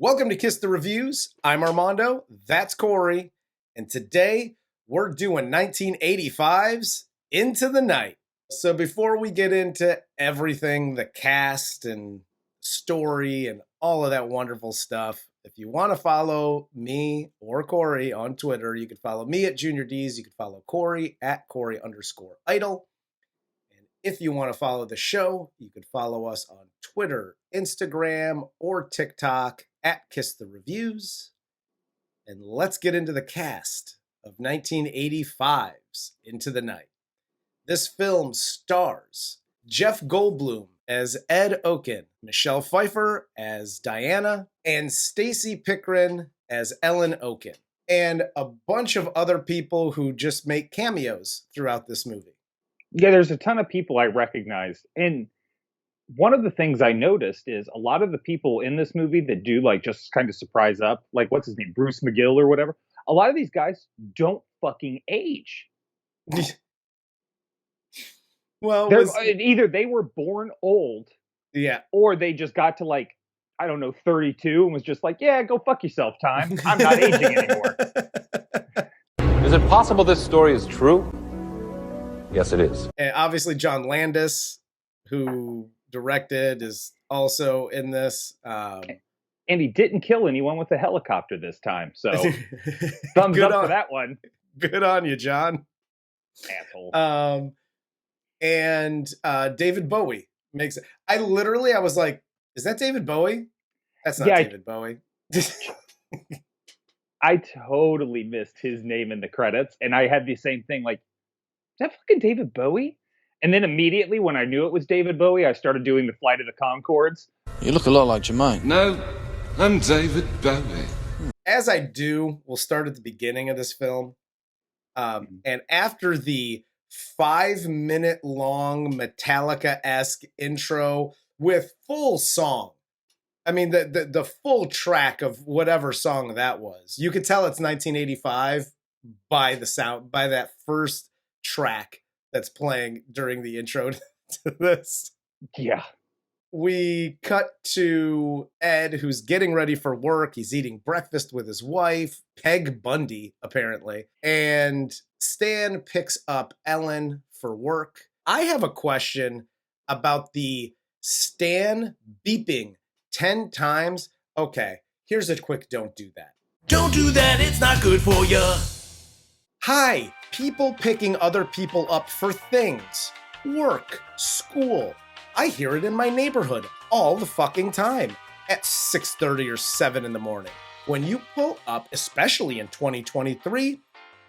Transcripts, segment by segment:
Welcome to Kiss the Reviews. I'm Armando, that's Corey, and today we're doing 1985's Into the Night. So before we get into everything, the cast and story and all of that wonderful stuff, if you want to follow me or Corey on Twitter, you can follow me at Junior D's. You can follow Corey at Corey_Idol. If you want to follow the show, you can follow us on Twitter, Instagram, or TikTok at Kiss the Reviews. And let's get into the cast of 1985's Into the Night. This film stars Jeff Goldblum as Ed Okin, Michelle Pfeiffer as Diana, and Stacey Pickren as Ellen Okin, and a bunch of other people who just make cameos throughout this movie. Yeah, there's a ton of people I recognize. And one of the things I noticed is a lot of the people in this movie that do like just kind of surprise up, like what's his name, Bruce McGill or whatever. A lot of these guys don't fucking age. Well, either they were born old, yeah, or they just got to like, I don't know, 32 and was just like, yeah, go fuck yourself, time. I'm not aging anymore. Is it possible this story is true? Yes, it is. And obviously, John Landis, who directed, is also in this. And he didn't kill anyone with a helicopter this time. So thumbs up for that one. Good on you, John. Asshole. And David Bowie makes it. I was like, is that David Bowie? That's not David Bowie. I totally missed his name in the credits. And I had the same thing like, is that fucking David Bowie? And then immediately when I knew it was David Bowie, I started doing the Flight of the Conchords. You look a lot like Jermaine. No, I'm David Bowie. As I do, we'll start at the beginning of this film. And after the 5-minute long Metallica-esque intro with full song, I mean, the full track of whatever song that was, you could tell it's 1985 by the sound, by that first track that's playing during the intro to this. Yeah. We cut to Ed, who's getting ready for work. He's eating breakfast with his wife, Peg Bundy, apparently. And Stan picks up Ellen for work. I have a question about the Stan beeping 10 times. Okay, here's a quick don't do that. Don't do that, it's not good for you. Hi, people picking other people up for things. Work, school. I hear it in my neighborhood all the fucking time at 6:30 or 7 in the morning. When you pull up, especially in 2023,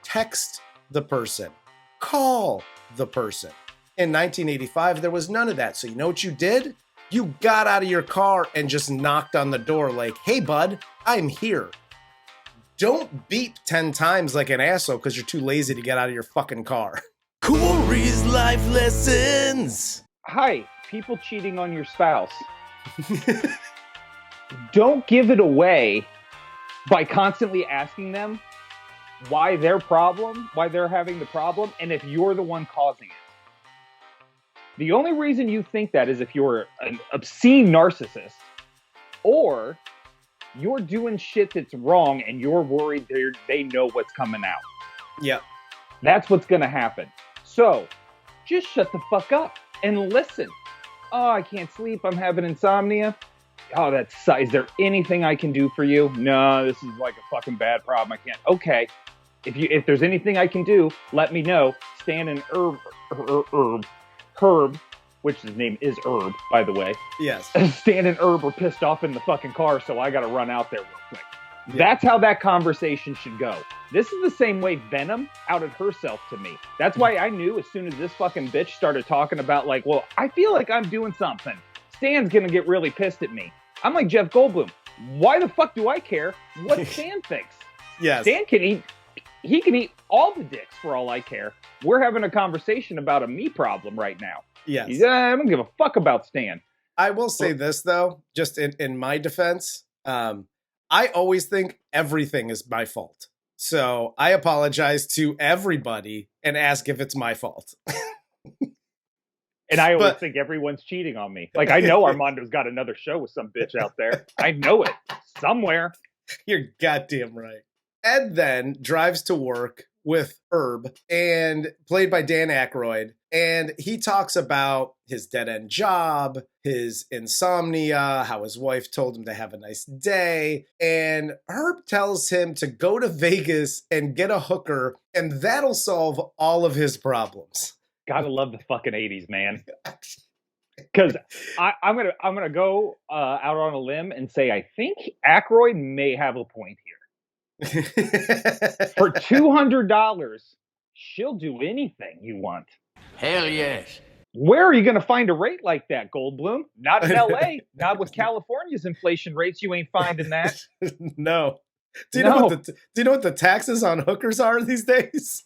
text the person. Call the person. In 1985, there was none of that. So you know what you did? You got out of your car and just knocked on the door like, hey, bud, I'm here. Don't beep 10 times like an asshole because you're too lazy to get out of your fucking car. Corey's life lessons. Hi, people cheating on your spouse. Don't give it away by constantly asking them why they're having the problem, and if you're the one causing it. The only reason you think that is if you're an obscene narcissist, or you're doing shit that's wrong and you're worried they know what's coming out. Yep. That's what's going to happen. So just shut the fuck up and listen. Oh, I can't sleep. I'm having insomnia. Oh, that sucks. Is there anything I can do for you? No, this is like a fucking bad problem. I can't. Okay. If there's anything I can do, let me know. Stan and Herb, which his name is Herb, by the way. Yes. Stan and Herb are pissed off in the fucking car, so I got to run out there real quick. Yeah. That's how that conversation should go. This is the same way Venom outed herself to me. That's why I knew as soon as this fucking bitch started talking about like, well, I feel like I'm doing something. Stan's going to get really pissed at me. I'm like Jeff Goldblum. Why the fuck do I care what Stan thinks? Yes. Stan can eat. He can eat all the dicks for all I care. We're having a conversation about a me problem right now. Yes. I don't give a fuck about Stan. I will say this, though, just in my defense. I always think everything is my fault. So I apologize to everybody and ask if it's my fault. And I always But- think everyone's cheating on me. Like, I know Armando's got another show with some bitch out there. I know it. Somewhere. You're goddamn right. Ed then drives to work with Herb, and played by Dan Akroid, and he talks about his dead-end job, his insomnia, how his wife told him to have a nice day, and Herb tells him to go to Vegas and get a hooker, and that'll solve all of his problems. Gotta love the fucking 80s, man. Because I'm gonna go out on a limb and say I think Akroid may have a point here. For $200, she'll do anything you want. Hell yes. Where are you going to find a rate like that, Goldblum? Not in LA. Not with California's inflation rates. You ain't finding that. No. Do you No. know what the taxes on hookers are these days?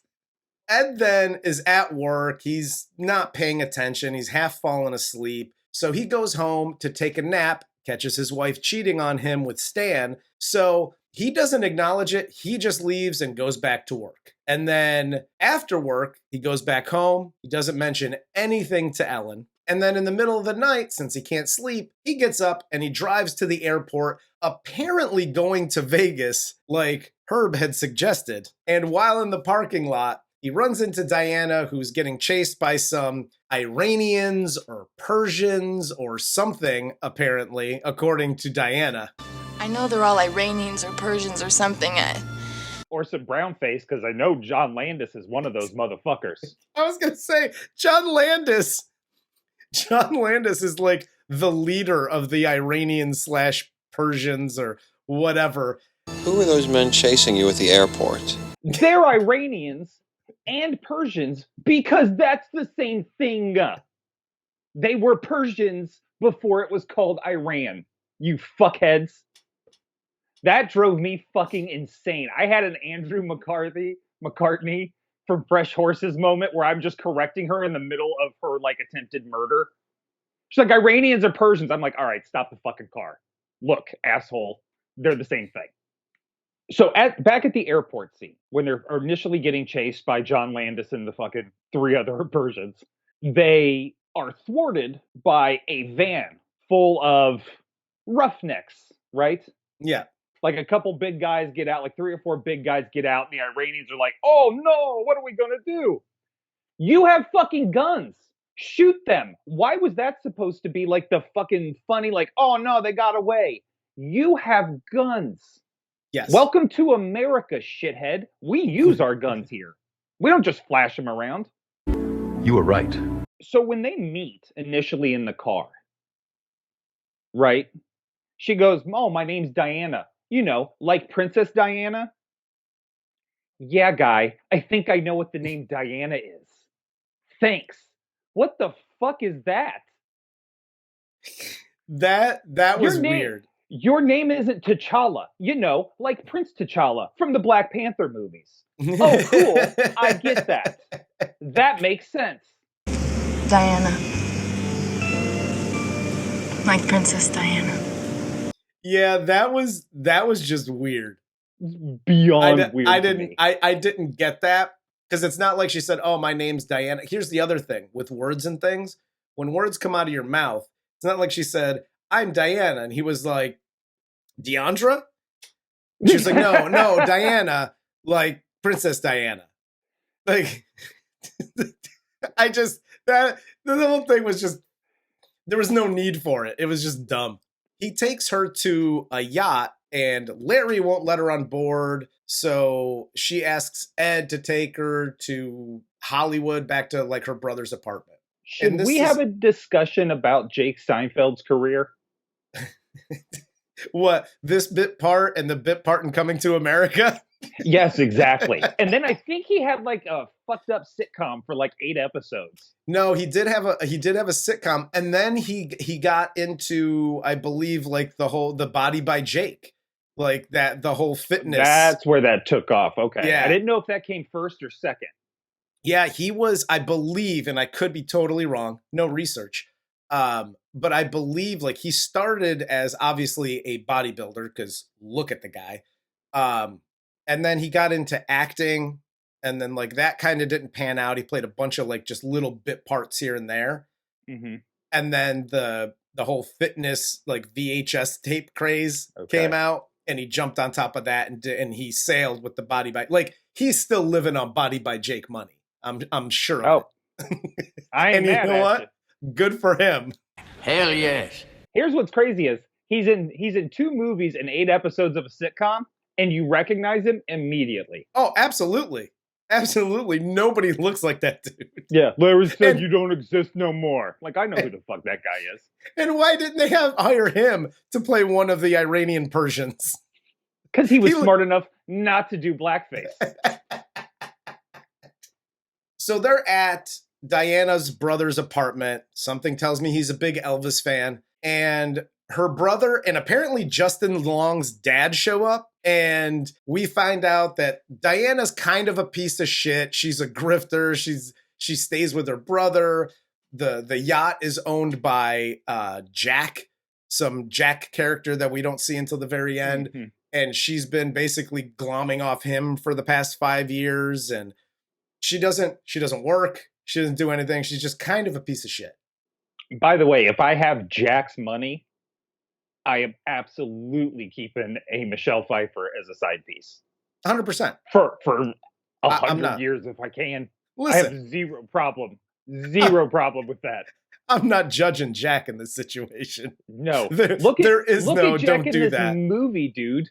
Ed then is at work. He's not paying attention. He's half fallen asleep. So he goes home to take a nap, catches his wife cheating on him with Stan. So he doesn't acknowledge it. He just leaves and goes back to work. And then after work, he goes back home. He doesn't mention anything to Ellen. And then in the middle of the night, since he can't sleep, he gets up and he drives to the airport, apparently going to Vegas like Herb had suggested. And while in the parking lot, he runs into Diana, who's getting chased by some Iranians or Persians or something, apparently, according to Diana. I know they're all Iranians or Persians or something. Or some brown face, because I know John Landis is one of those motherfuckers. I was going to say, John Landis is like the leader of the Iranian/Persians or whatever. Who were those men chasing you at the airport? They're Iranians and Persians because that's the same thing. They were Persians before it was called Iran. You fuckheads. That drove me fucking insane. I had an Andrew McCartney from Fresh Horses moment where I'm just correcting her in the middle of her like attempted murder. She's like, Iranians or Persians. I'm like, all right, stop the fucking car. Look, asshole, they're the same thing. So back at the airport scene, when they're initially getting chased by John Landis and the fucking 3 other Persians, they are thwarted by a van full of roughnecks, right? Yeah. Like a couple big guys get out, like 3 or 4 big guys get out, and the Iranians are like, oh no, what are we gonna do? You have fucking guns. Shoot them. Why was that supposed to be like the fucking funny, like, oh no, they got away? You have guns. Yes. Welcome to America, shithead. We use our guns here. We don't just flash them around. You were right. So when they meet initially in the car, right? She goes, oh, my name's Diana. You know, like Princess Diana? Yeah, guy, I think I know what the name Diana is. Thanks. What the fuck is that? That was weird. Your name isn't T'Challa. You know, like Prince T'Challa from the Black Panther movies. Oh, cool. I get that. That makes sense. Diana. Like Princess Diana. Yeah, that was just weird. Beyond weird. I didn't get that because it's not like she said, "Oh, my name's Diana." Here's the other thing with words and things: when words come out of your mouth, it's not like she said, "I'm Diana," and he was like, "Deandra." She was like, "No, Diana, like Princess Diana." Like, the whole thing was just there was no need for it. It was just dumb. He takes her to a yacht and Larry won't let her on board. So she asks Ed to take her to Hollywood, back to like her brother's apartment. Should we have a discussion about Jake Seinfeld's career? What, this bit part and the bit part in Coming to America? Yes, exactly. And then I think he had like a fucked up sitcom for like 8 episodes. No, he did have a sitcom, and then he got into, I believe, like the Body by Jake, like that, the whole fitness. That's where that took off. Okay, yeah. I didn't know if that came first or second. Yeah, he was, I believe, and I could be totally wrong, no research, but I believe like he started as obviously a bodybuilder because look at the guy, and then he got into acting. And then like that kind of didn't pan out. He played a bunch of like just little bit parts here and there. Mm-hmm. And then the whole fitness like VHS tape craze Okay. came out, and he jumped on top of that and he sailed with the Body by, like, he's still living on Body by Jake money. I'm sure of it. I ain't And you mad know at what? you. Good for him. Hell yes. Here's what's crazy is he's in 2 movies and 8 episodes of a sitcom, and you recognize him immediately. Oh, absolutely. Absolutely. Nobody looks like that dude. Yeah, Larry said And- you don't exist no more. Like, I know who the fuck that guy is. And why didn't they hire him to play one of the Iranian Persians? Because he was He smart enough not to do blackface. So they're at Diana's brother's apartment. Something tells me he's a big Elvis fan. And her brother and apparently Justin Long's dad show up. And we find out that Diana's kind of a piece of shit. She's a grifter. She stays with her brother. The yacht is owned by Jack, some Jack character that we don't see until the very end. Mhm. And she's been basically glomming off him for the past 5 years. And she doesn't work. She doesn't do anything. She's just kind of a piece of shit. By the way, if I have Jack's money, I am absolutely keeping a Michelle Pfeiffer as a side piece 100%. for I'm 100 not. years if I can. Listen, I have zero problem with that. I'm not judging Jack in this situation. No, There look no at Jack don't in do this that. movie, dude.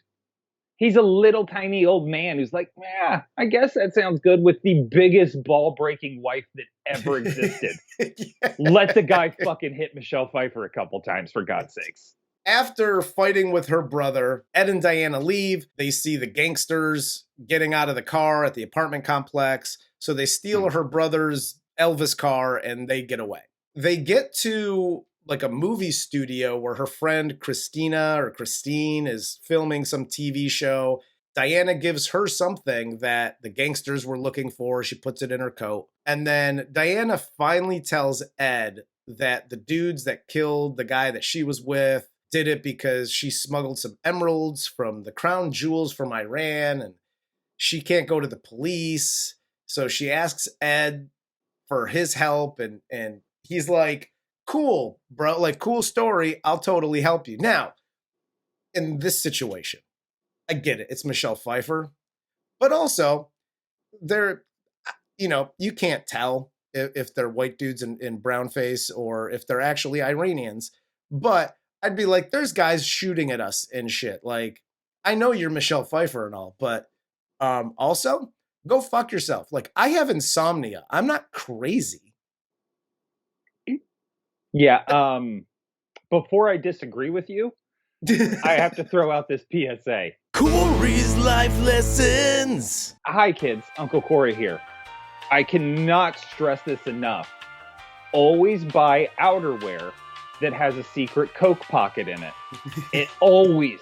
He's a little tiny old man who's like, yeah, I guess that sounds good, with the biggest ball-breaking wife that ever existed. Yeah. Let the guy fucking hit Michelle Pfeiffer a couple times, for God's sakes. After fighting with her brother, Ed and Diana leave. They see the gangsters getting out of the car at the apartment complex. So they steal her brother's Elvis car and they get away. They get to like a movie studio where her friend Christine is filming some TV show. Diana gives her something that the gangsters were looking for. She puts it in her coat. And then Diana finally tells Ed that the dudes that killed the guy that she was with did it because she smuggled some emeralds from the crown jewels from Iran and she can't go to the police. So she asks Ed for his help and he's like, cool, bro, like, cool story. I'll totally help you. Now, in this situation, I get it. It's Michelle Pfeiffer. But also, they're, you can't tell if they're white dudes in brown face or if they're actually Iranians. But I'd be like, there's guys shooting at us and shit. Like, I know you're Michelle Pfeiffer and all, but also, go fuck yourself. Like, I have insomnia. I'm not crazy. Yeah, before I disagree with you, I have to throw out this PSA. Corey's life lessons. Hi, kids. Uncle Corey here. I cannot stress this enough. Always buy outerwear that has a secret Coke pocket in it. It always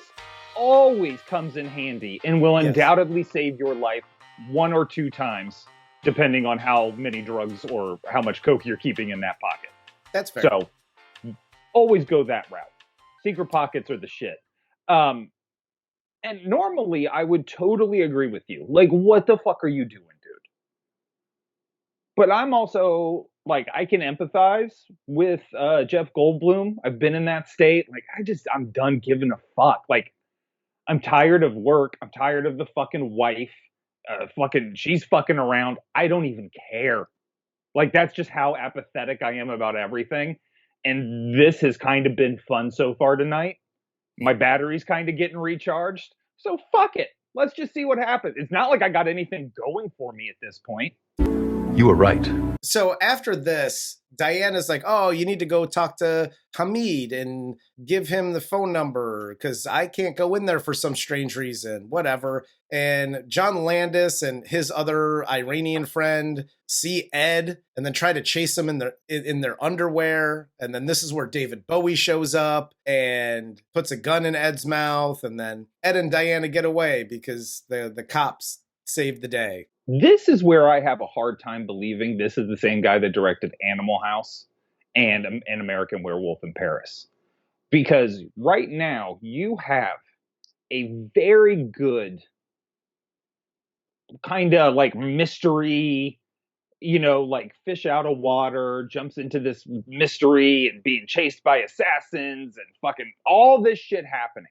comes in handy and will undoubtedly save your life 1 or 2 times, depending on how many drugs or how much Coke you're keeping in that pocket. That's fair. So, always go that route. Secret pockets are the shit. And normally, I would totally agree with you. Like, what the fuck are you doing, dude? But I'm also, like, I can empathize with Jeff Goldblum. I've been in that state. Like, I'm done giving a fuck. Like, I'm tired of work. I'm tired of the fucking wife. She's fucking around. I don't even care. Like, that's just how apathetic I am about everything. And this has kind of been fun so far tonight. My battery's kind of getting recharged. So fuck it. Let's just see what happens. It's not like I got anything going for me at this point. You were right. So after this, Diana's like, oh, you need to go talk to Hamid and give him the phone number because I can't go in there for some strange reason, whatever. And John Landis and his other Iranian friend see Ed and then try to chase him in their underwear. And then this is where David Bowie shows up and puts a gun in Ed's mouth. And then Ed and Diana get away because the cops saved the day. This is where I have a hard time believing this is the same guy that directed Animal House and An American Werewolf in Paris. Because right now, you have a very good kind of like mystery like fish out of water, jumps into this mystery and being chased by assassins and fucking all this shit happening.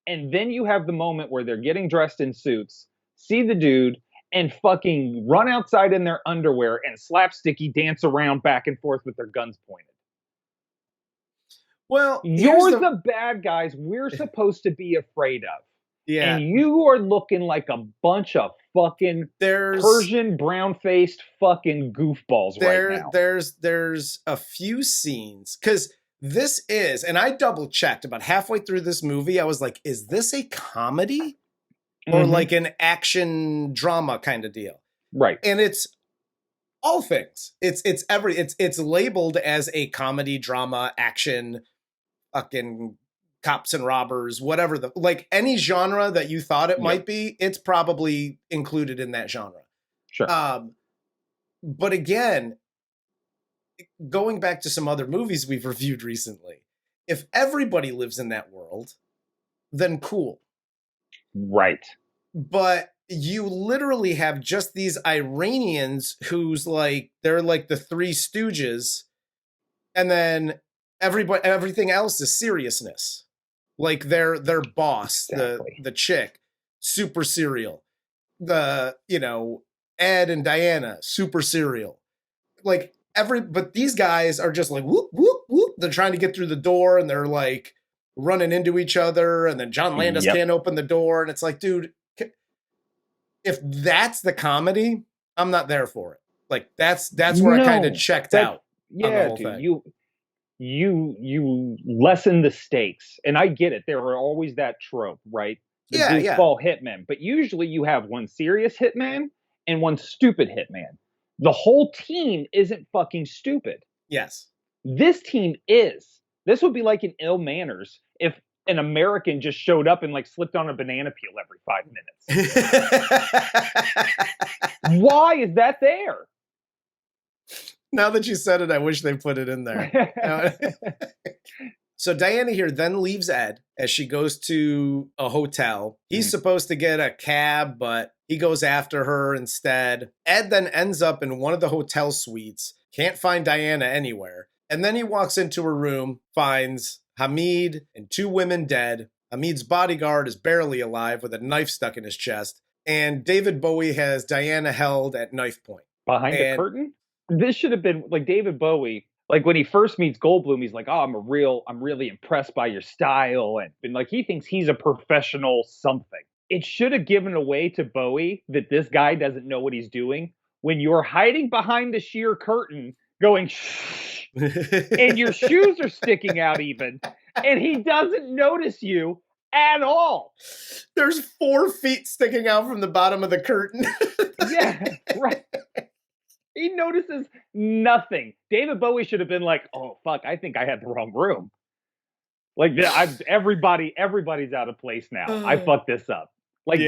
And then you have the moment where they're getting dressed in suits, see the dude, and fucking run outside in their underwear and slapsticky dance around back and forth with their guns pointed. Well, you're the bad guys we're supposed to be afraid of. Yeah. And you are looking like a bunch of fucking Persian brown-faced fucking goofballs right now. There's a few scenes, because this is, and I double-checked about halfway through this movie, I was like, is this a comedy? Or like an action drama kind of deal? Right. And it's all things. It's labeled as a comedy, drama, action, fucking cops and robbers, whatever like any genre that you thought it might be, it's probably included in that genre. Sure. But again, going back to some other movies we've reviewed recently, if everybody lives in that world, then cool. Right. But you literally have just these Iranians who's like, they're like the Three Stooges, and then everything else is seriousness. Like their boss, exactly. the chick, super serial. Ed and Diana, super serial. Like but these guys are just like whoop, whoop, whoop. They're trying to get through the door and they're like running into each other, and then John Landis can't open the door, and it's like, dude, if that's the comedy, I'm not there for it. Like that's where I kind of checked out. Yeah, on the whole dude, thing. you lessen the stakes, and I get it. There are always that trope, right? The goofball hitman, but usually you have one serious hitman and one stupid hitman. The whole team isn't fucking stupid. Yes, this team is. This would be like in Ill Manners if an American just showed up and like slipped on a banana peel every 5 minutes. Why is that there? Now that you said it, I wish they put it in there. So Diana here then leaves Ed as she goes to a hotel. He's supposed to get a cab, but he goes after her instead. Ed then ends up in one of the hotel suites. Can't find Diana anywhere. And then he walks into her room, finds Hamid and two women dead. Hamid's bodyguard is barely alive with a knife stuck in his chest. And David Bowie has Diana held at knife point. Behind a curtain? This should have been like David Bowie. Like when he first meets Goldblum, he's like, oh, I'm really impressed by your style. And like, he thinks he's a professional something. It should have given away to Bowie that this guy doesn't know what he's doing when you're hiding behind the sheer curtain going, shh. And your shoes are sticking out even, and he doesn't notice you at all. There's 4 feet sticking out from the bottom of the curtain. Yeah, right. He notices nothing. David Bowie should have been like, oh, fuck, I think I had the wrong room. Like, everybody's out of place now. I fucked this up. Like,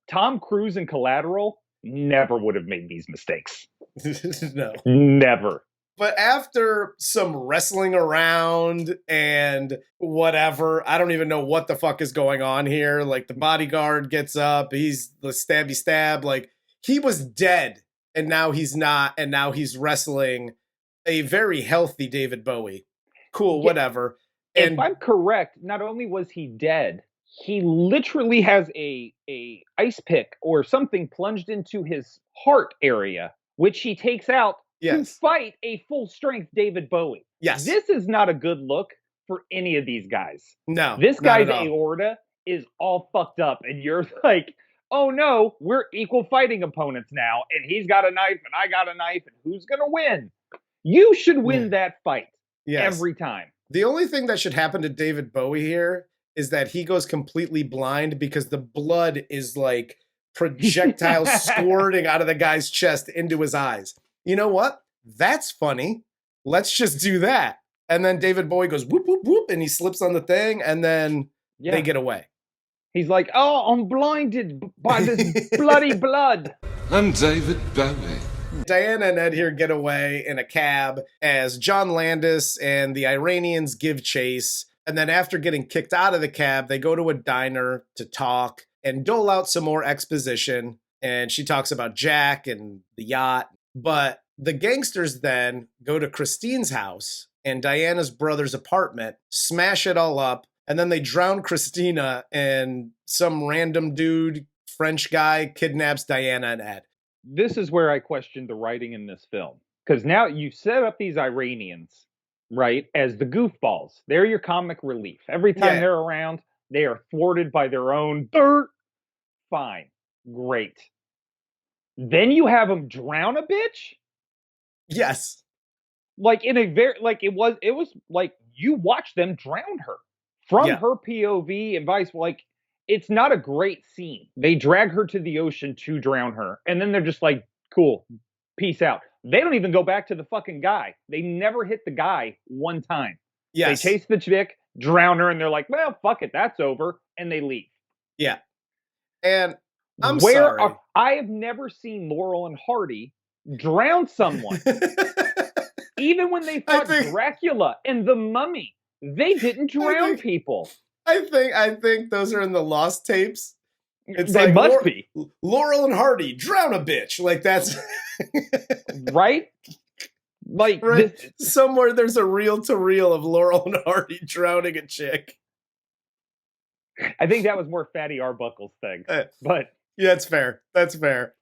Tom Cruise in Collateral never would have made these mistakes. No. Never. But after some wrestling around and whatever, I don't even know what the fuck is going on here. Like, the bodyguard gets up, he's the stabby stab. Like, he was dead, and now he's not, and now he's wrestling a very healthy David Bowie. Cool, whatever. And if I'm correct, not only was he dead, he literally has a ice pick or something plunged into his heart area, which he takes out to fight a full-strength David Bowie. Yes. This is not a good look for any of these guys. No. This guy's aorta is all fucked up, and you're like, oh no, we're equal fighting opponents now, and he's got a knife, and I got a knife, and who's gonna win? You should win that fight every time. The only thing that should happen to David Bowie here is that he goes completely blind because the blood is like projectiles squirting out of the guy's chest into his eyes. You know what? That's funny. Let's just do that. And then David Bowie goes whoop, whoop, whoop, and he slips on the thing, and then they get away. He's like, oh, I'm blinded by this bloody blood. I'm David Bowie. Diana and Ed here get away in a cab as John Landis and the Iranians give chase. And then after getting kicked out of the cab, they go to a diner to talk and dole out some more exposition. And she talks about Jack and the yacht. But the gangsters then go to Christine's house and Diana's brother's apartment, smash it all up, and then they drown Christina, and some random dude, French guy, kidnaps Diana and Ed. This is where I questioned the writing in this film. Because now you've set up these Iranians, right, as the goofballs. They're your comic relief. Every time they're around, they are thwarted by their own dirt. Fine. Great. Then you have them drown a bitch? Yes. Like in a very, like it was like you watch them drown her from her POV and vice. Like, it's not a great scene. They drag her to the ocean to drown her. And then they're just like, cool, peace out. They don't even go back to the fucking guy. They never hit the guy one time. Yes. They chase the chick, drown her, and they're like, well, fuck it, that's over. And they leave. Yeah. And I'm sorry. I have never seen Laurel and Hardy drown someone. Even when they fought Dracula and the Mummy, they didn't drown people. I think those are in the lost tapes. They must be. Laurel and Hardy, drown a bitch. Like, that's right? Like, right? Somewhere there's a reel-to-reel of Laurel and Hardy drowning a chick. I think that was more Fatty Arbuckle's thing. But yeah, that's fair. That's fair.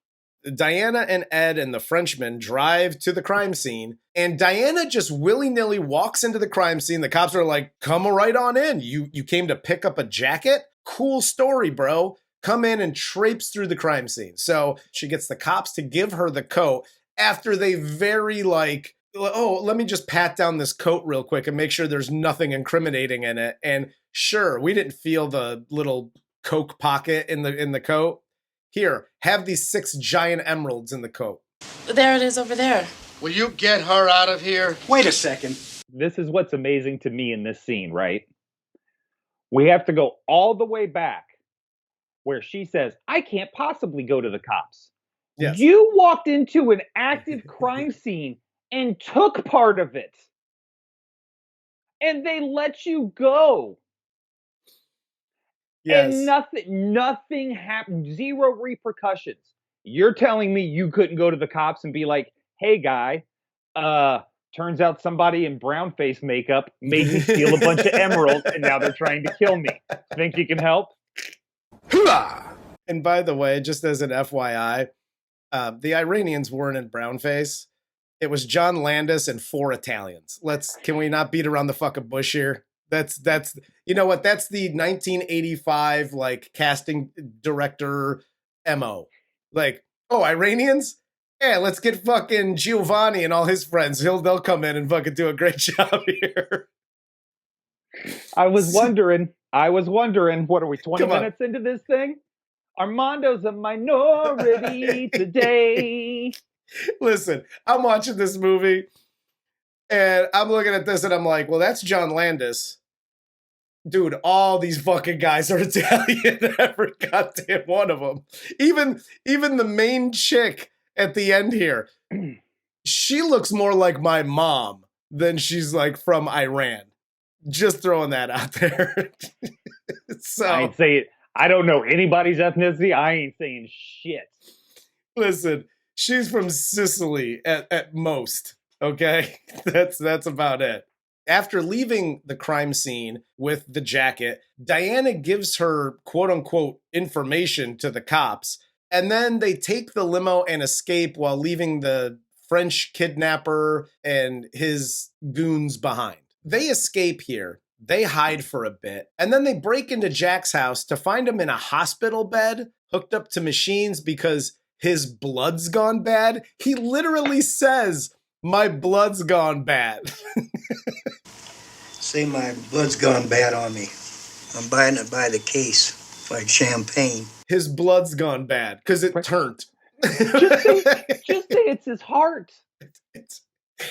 Diana and Ed and the Frenchman drive to the crime scene, and Diana just willy-nilly walks into the crime scene. The cops are like, come right on in. You came to pick up a jacket? Cool story, bro. Come in and traipse through the crime scene. So she gets the cops to give her the coat after they very like, oh, let me just pat down this coat real quick and make sure there's nothing incriminating in it. And sure, we didn't feel the little coke pocket in the coat. Here, have these 6 giant emeralds in the coat. There it is over there. Will you get her out of here? Wait a second. This is what's amazing to me in this scene, right? We have to go all the way back where she says, I can't possibly go to the cops. Yes. You walked into an active crime scene and took part of it. And they let you go. Yes. And nothing happened. 0 repercussions. You're telling me you couldn't go to the cops and be like, hey, guy, turns out somebody in brown face makeup made me steal a bunch of emeralds, and now they're trying to kill me. Think you can help? And by the way, just as an FYI, the Iranians weren't in brown face. It was John Landis and 4 Italians. Can we not beat around the fucking bush here? That's you know what? That's the 1985 like casting director MO. Like, oh, Iranians? Yeah, let's get fucking Giovanni and all his friends. They'll come in and fucking do a great job here. I was wondering, what are we, 20 minutes into this thing? Armando's a minority today. Listen, I'm watching this movie and I'm looking at this and I'm like, well, that's John Landis. Dude, all these fucking guys are Italian. Every goddamn one of them. Even the main chick at the end here, she looks more like my mom than she's like from Iran. Just throwing that out there. So I ain't saying, I don't know anybody's ethnicity. I ain't saying shit. Listen, she's from Sicily at most. Okay, that's about it. After leaving the crime scene with the jacket, Diana gives her quote-unquote information to the cops, and then they take the limo and escape while leaving the French kidnapper and his goons behind. They escape here, they hide for a bit, and then they break into Jack's house to find him in a hospital bed, hooked up to machines because his blood's gone bad. He literally says, my blood's gone bad. Say my blood's gone bad on me. I'm buying it by the case, like champagne. His blood's gone bad because it turned. Just say it's his heart.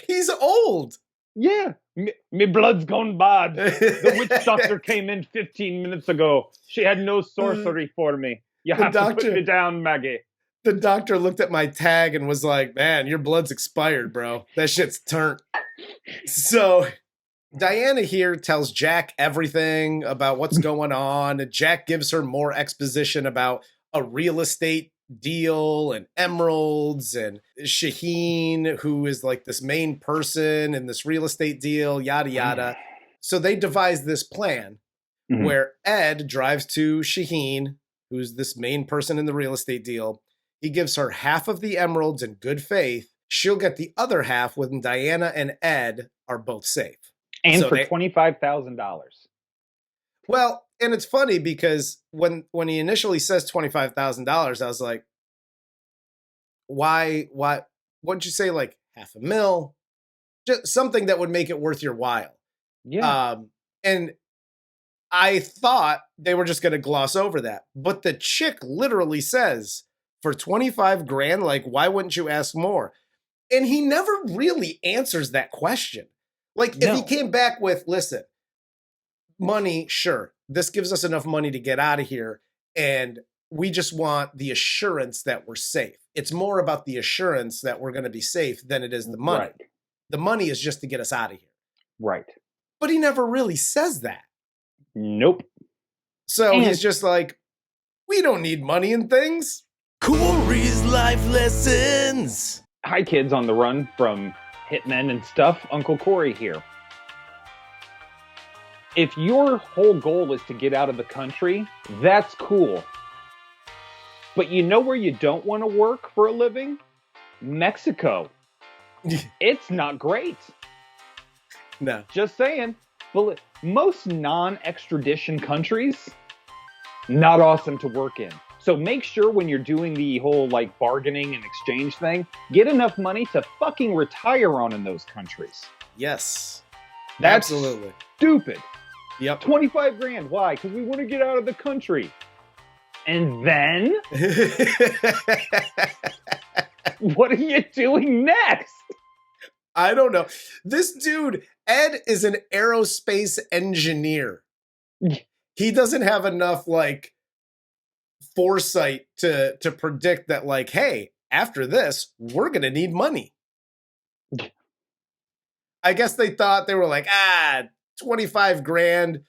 He's old. Yeah. Me blood's gone bad. The witch doctor came in 15 minutes ago. She had no sorcery for me. You have to put me down, Maggie. The doctor looked at my tag and was like, man, your blood's expired, bro. That shit's turned. So Diana here tells Jack everything about what's going on. And Jack gives her more exposition about a real estate deal and emeralds and Shaheen, who is like this main person in this real estate deal, yada, yada. So they devise this plan where Ed drives to Shaheen, who's this main person in the real estate deal. He gives her half of the emeralds in good faith. She'll get the other half when Diana and Ed are both safe. And so for $25,000. Well, and it's funny because when he initially says $25,000, I was like, why, what'd you say, like $500,000? Just something that would make it worth your while. Yeah. And I thought they were just going to gloss over that. But the chick literally says, for 25 grand, like, why wouldn't you ask more? And he never really answers that question. Like, if he came back with, listen, money, sure, this gives us enough money to get out of here, and we just want the assurance that we're safe. It's more about the assurance that we're going to be safe than it is the money. Right. The money is just to get us out of here. Right. But he never really says that. Nope. So he's just like, we don't need money and things. Corey's life lessons. Hi, kids on the run from hitmen and stuff. Uncle Corey here. If your whole goal is to get out of the country, that's cool. But you know where you don't want to work for a living? Mexico. It's not great. No. Just saying. But most non-extradition countries, not awesome to work in. So make sure when you're doing the whole like bargaining and exchange thing, get enough money to fucking retire on in those countries. Yes. That's absolutely stupid. Yep. 25 grand. Why? Because we want to get out of the country. And then what are you doing next? I don't know. This dude, Ed, is an aerospace engineer. He doesn't have enough like foresight to predict that, like, hey, after this, we're gonna need money. I guess they thought, they were like, 25 grand.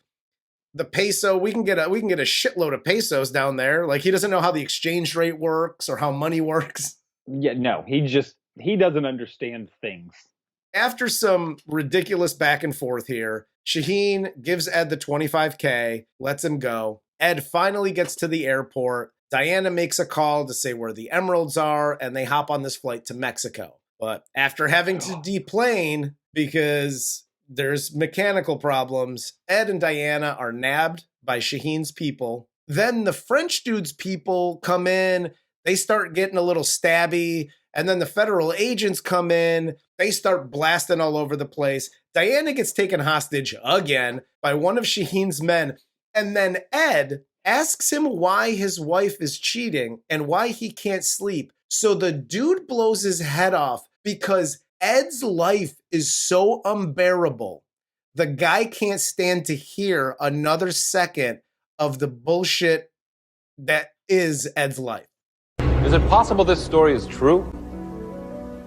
The peso, we can get a shitload of pesos down there. Like, he doesn't know how the exchange rate works or how money works. Yeah, no, he doesn't understand things. After some ridiculous back and forth here, Shaheen gives Ed the 25K, lets him go. Ed finally gets to the airport. Diana makes a call to say where the emeralds are, and they hop on this flight to Mexico. But after having to deplane because there's mechanical problems, Ed and Diana are nabbed by Shaheen's people. Then the French dude's people come in. They start getting a little stabby. And then the federal agents come in. They start blasting all over the place. Diana gets taken hostage again by one of Shaheen's men. And then Ed asks him why his wife is cheating and why he can't sleep. So the dude blows his head off because Ed's life is so unbearable. The guy can't stand to hear another second of the bullshit that is Ed's life. Is it possible this story is true?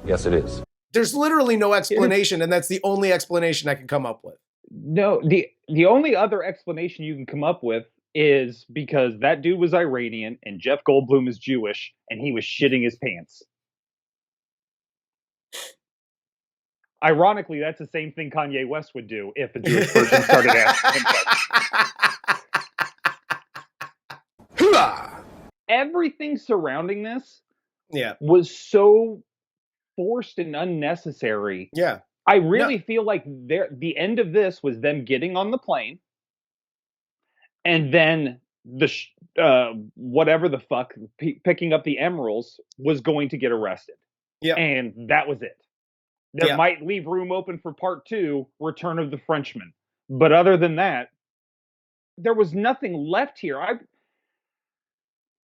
Yes, it is. There's literally no explanation, and that's the only explanation I can come up with. No, the only other explanation you can come up with is because that dude was Iranian and Jeff Goldblum is Jewish and he was shitting his pants. Ironically, that's the same thing Kanye West would do if a Jewish person started asking him. Everything surrounding this was so forced and unnecessary. Yeah. I really feel like the end of this was them getting on the plane and then whatever the fuck picking up the emeralds was going to get arrested. Yeah. And that was it. There might leave room open for part 2, Return of the Frenchman. But other than that, there was nothing left here.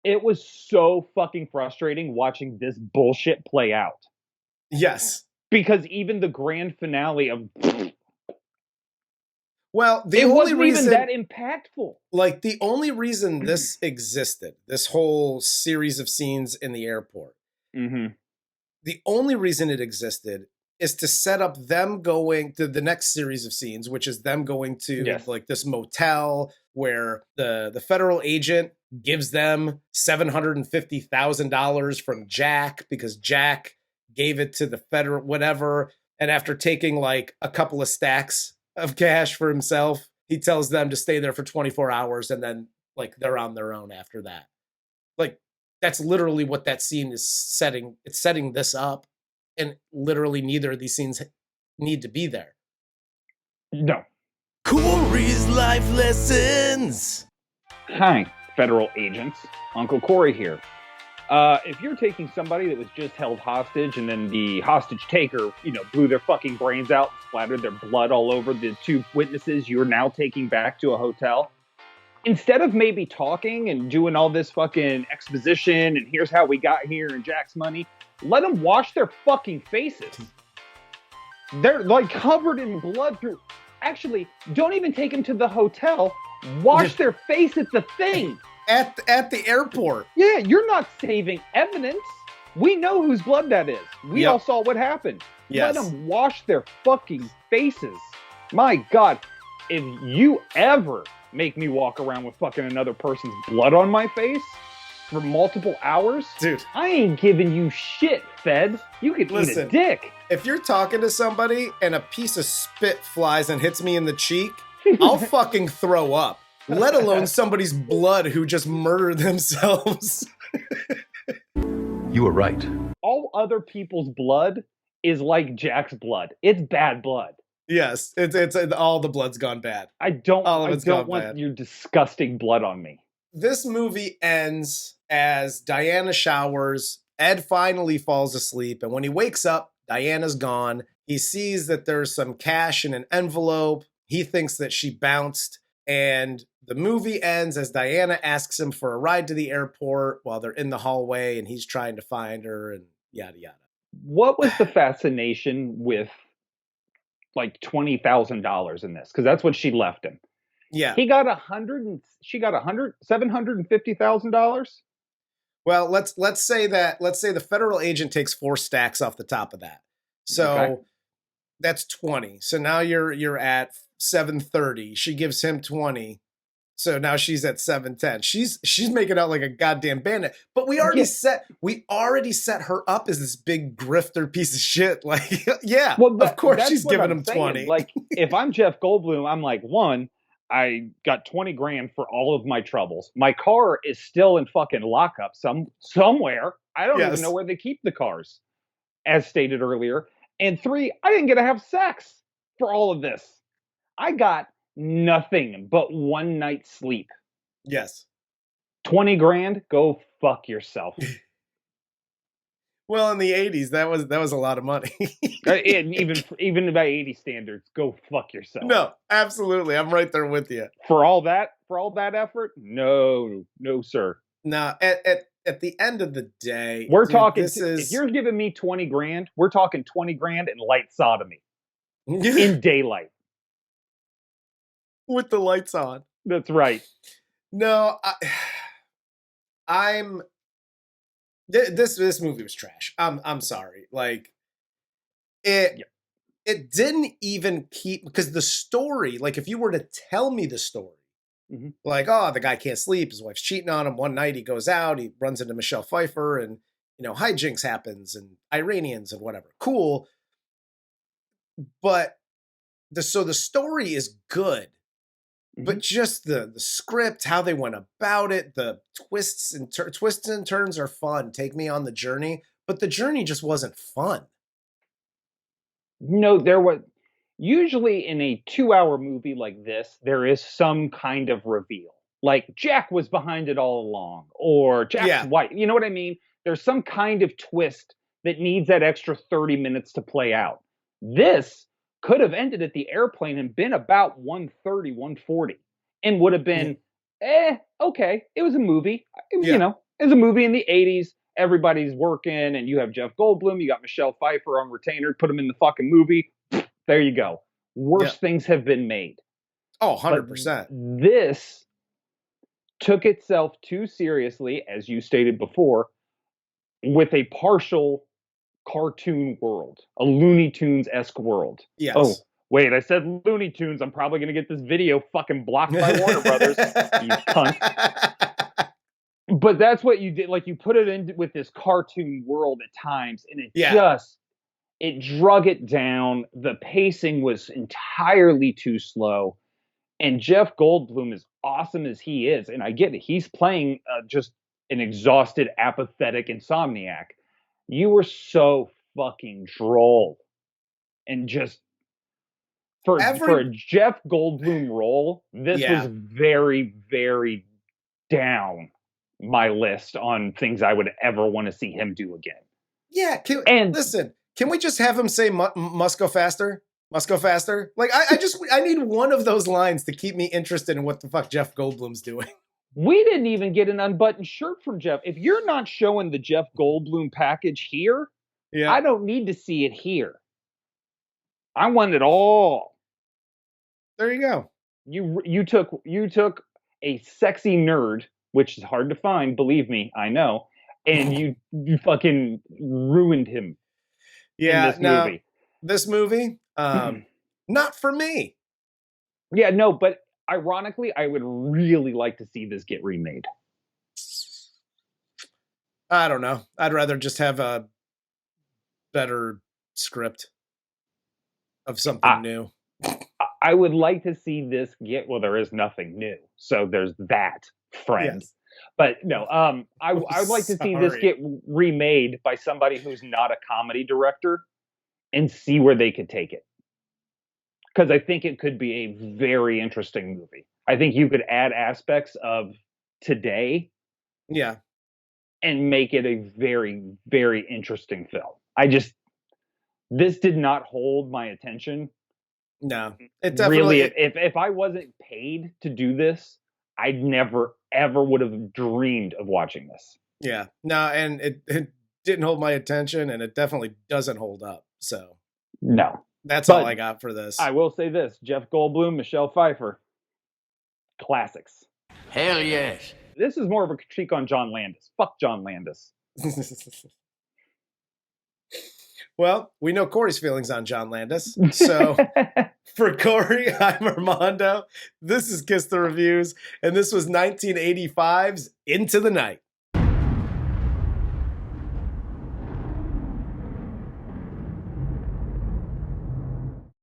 It was so fucking frustrating watching this bullshit play out. Yes. Because even the grand finale of... Well, the it only wasn't reason even that impactful. Like, the only reason this existed, this whole series of scenes in the airport, the only reason it existed is to set up them going to the next series of scenes, which is them going to like this motel where the federal agent gives them $750,000 from Jack because Jack gave it to the federal whatever. And after taking like a couple of stacks of cash for himself, he tells them to stay there for 24 hours and then like they're on their own after that. Like that's literally what that scene is setting. It's setting this up, and literally neither of these scenes need to be there. No. Corey's life lessons. Hi, federal agents. Uncle Corey here. If you're taking somebody that was just held hostage and then the hostage taker, blew their fucking brains out, splattered their blood all over the two witnesses you're now taking back to a hotel, instead of maybe talking and doing all this fucking exposition and here's how we got here and Jack's money, let them wash their fucking faces. They're like covered in blood through. Actually, don't even take them to the hotel. Wash their face at the thing. At the airport. Yeah, you're not saving evidence. We know whose blood that is. We all saw what happened. Yes. Let them wash their fucking faces. My God, if you ever make me walk around with fucking another person's blood on my face for multiple hours, dude, I ain't giving you shit, feds. You could eat a dick. If you're talking to somebody and a piece of spit flies and hits me in the cheek, I'll fucking throw up. Let alone somebody's blood who just murdered themselves. You were right. All other people's blood is like Jack's blood. It's bad blood. Yes, it's all the blood's gone bad. I don't want bad. your disgusting blood on me. This movie ends as Diana showers. Ed finally falls asleep, and when he wakes up, Diana's gone. He sees that there's some cash in an envelope. He thinks that she bounced, and the movie ends as Diana asks him for a ride to the airport while they're in the hallway, and he's trying to find her, and yada, yada. What was the fascination with, like, $20,000 in this? Because that's what she left him. Yeah. He got $750,000? Well, let's say the federal agent takes 4 stacks off the top of that. So that's 20. So now you're at 730. She gives him 20. So now she's at 710. She's making out like a goddamn bandit. But we already set her up as this big grifter piece of shit. Like, yeah, well, of course she's giving him 20. Like, if I'm Jeff Goldblum, I'm like, one, I got 20 grand for all of my troubles. My car is still in fucking lockup somewhere. I don't even know where they keep the cars, as stated earlier. And 3, I didn't get to have sex for all of this. I got nothing but one night's sleep. Yes. 20 grand, go fuck yourself. Well, in the 80s, that was a lot of money. even by 80 standards, go fuck yourself. No, absolutely. I'm right there with you. For all that effort? No, sir. No, at the end of the day, we're talking, if you're giving me 20 grand, we're talking 20 grand and light sodomy. In daylight. With the lights on. That's right. No, I'm this movie was trash. I'm sorry. Like it didn't even keep, because the story, like if you were to tell me the story, like, oh, the guy can't sleep, his wife's cheating on him, one night he goes out, he runs into Michelle Pfeiffer, and hijinks happens and Iranians and whatever. Cool. But the story is good. But just the script, how they went about it, the twists and turns are fun. Take me on the journey, but the journey just wasn't fun. No, there was usually in a 2-hour movie like this, there is some kind of reveal. Like Jack was behind it all along, or Jack's white. You know what I mean? There's some kind of twist that needs that extra 30 minutes to play out. This could have ended at the airplane and been about 130, 140 and would have been, okay. It was a movie. It was a movie in the 80s. Everybody's working and you have Jeff Goldblum, you got Michelle Pfeiffer on retainer, put them in the fucking movie. There you go. Worse things have been made. Oh, 100%. But this took itself too seriously, as you stated before, with a partial cartoon world, a Looney Tunes-esque world. Yes. Oh, wait, I said Looney Tunes. I'm probably going to get this video fucking blocked by Warner Brothers. You cunt. But that's what you did. Like, you put it in with this cartoon world at times, and it drug it down. The pacing was entirely too slow. And Jeff Goldblum, as awesome as he is, and I get it, he's playing just an exhausted, apathetic insomniac. You were so fucking droll. And just for a Jeff Goldblum role, this was very, very down my list on things I would ever want to see him do again. Yeah, listen, can we just have him say must go faster? Must go faster? Like, I need one of those lines to keep me interested in what the fuck Jeff Goldblum's doing. We didn't even get an unbuttoned shirt from Jeff. If you're not showing the Jeff Goldblum package here, I don't need to see it here. I want it all. There you go. You took a sexy nerd, which is hard to find, believe me, I know, and you fucking ruined him. Yeah, in this movie. This movie, not for me. Yeah, no, but ironically, I would really like to see this get remade. I don't know. I'd rather just have a better script of something new. I would like to see this well, there is nothing new. So there's that, friend. Yes. But no, I would like to see this get remade by somebody who's not a comedy director and see where they could take it. Because I think it could be a very interesting movie. I think you could add aspects of today. Yeah. And make it a very, very interesting film. This did not hold my attention. No, it definitely. Really, if I wasn't paid to do this, I never, ever would have dreamed of watching this. Yeah, no, and it didn't hold my attention, and it definitely doesn't hold up. So, no. That's all I got for this. I will say this. Jeff Goldblum, Michelle Pfeiffer. Classics. Hell yes. This is more of a critique on John Landis. Fuck John Landis. Well, we know Corey's feelings on John Landis. So for Corey, I'm Armando. This is Kiss the Reviews. And this was 1985's Into the Night.